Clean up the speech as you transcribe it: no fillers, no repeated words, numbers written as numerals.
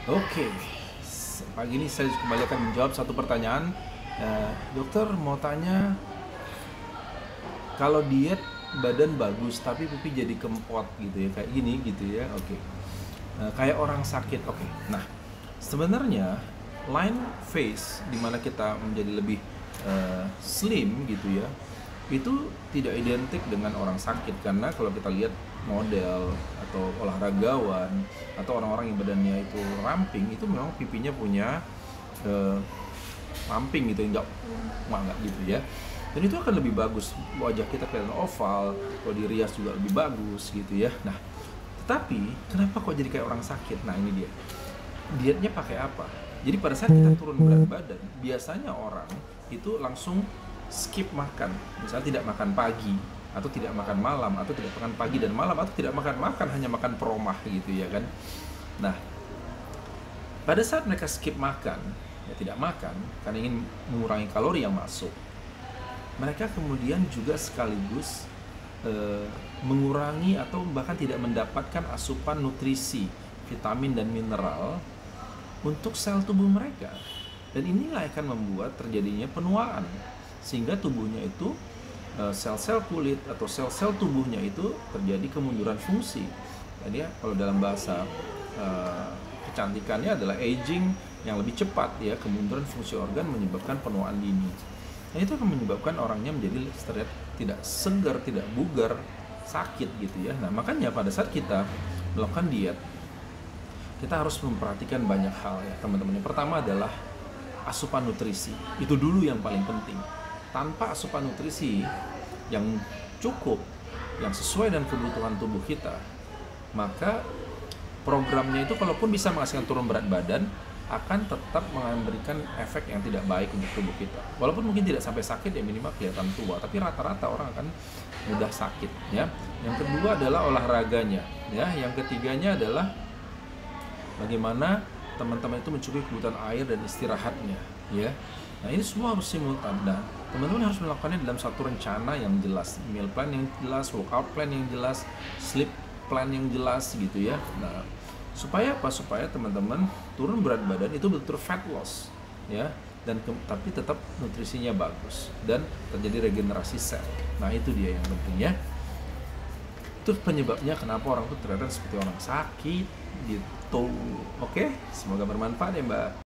Oke, pagi ini saya kembali akan menjawab satu pertanyaan. Dokter mau tanya, kalau diet badan bagus tapi pipi jadi kempot gitu ya, kayak gini gitu ya. Oke. Kayak orang sakit. Oke. Nah, sebenarnya line face di mana kita menjadi lebih slim gitu ya, itu tidak identik dengan orang sakit, karena kalau kita lihat model atau olahragawan atau orang-orang yang badannya itu ramping, itu memang pipinya punya eh, ramping gitu, nggak gitu ya. Dan itu akan lebih bagus, wajah kita kelihatan oval, kalau dirias juga lebih bagus gitu ya. Nah, tetapi kenapa kok jadi kayak orang sakit? Nah, ini dia. Dietnya pakai apa? Jadi pada saat kita turun berat badan, biasanya orang itu langsung skip makan. Misalnya tidak makan pagi, atau tidak makan malam, atau tidak makan pagi dan malam, atau tidak makan hanya makan peromah gitu ya kan. Nah, pada saat mereka skip makan, ya tidak makan karena ingin mengurangi kalori yang masuk, mereka kemudian juga sekaligus mengurangi atau bahkan tidak mendapatkan asupan nutrisi, vitamin dan mineral untuk sel tubuh mereka. Dan inilah akan membuat terjadinya penuaan, sehingga tubuhnya itu, sel-sel kulit atau sel-sel tubuhnya itu terjadi kemunduran fungsi. Jadi ya, kalau dalam bahasa kecantikannya adalah aging yang lebih cepat ya, kemunduran fungsi organ menyebabkan penuaan dini. Nah, itu akan menyebabkan orangnya menjadi terlihat tidak segar, tidak bugar, sakit gitu ya. Nah, makanya pada saat kita melakukan diet, kita harus memperhatikan banyak hal ya teman-teman. Yang pertama adalah asupan nutrisi. Itu dulu yang paling penting. Tanpa asupan nutrisi yang cukup, yang sesuai dengan kebutuhan tubuh kita, maka programnya itu kalaupun bisa menghasilkan turun berat badan, akan tetap memberikan efek yang tidak baik untuk tubuh kita. Walaupun mungkin tidak sampai sakit ya, minimal kelihatan tua, tapi rata-rata orang akan mudah sakit ya. Yang kedua adalah olahraganya ya. Yang ketiganya adalah bagaimana teman-teman itu mencukupi kebutuhan air dan istirahatnya ya. Nah, ini semua harus simultan. Nah, teman-teman harus melakukannya dalam satu rencana yang jelas, meal plan yang jelas, workout plan yang jelas, sleep plan yang jelas gitu ya. Nah, supaya apa? Supaya teman-teman turun berat badan itu betul fat loss ya, dan tapi tetap nutrisinya bagus dan terjadi regenerasi sel. Nah, itu dia yang penting ya. Itu penyebabnya kenapa orang tuh terlihat seperti orang sakit gitu. Oke, semoga bermanfaat ya Mbak.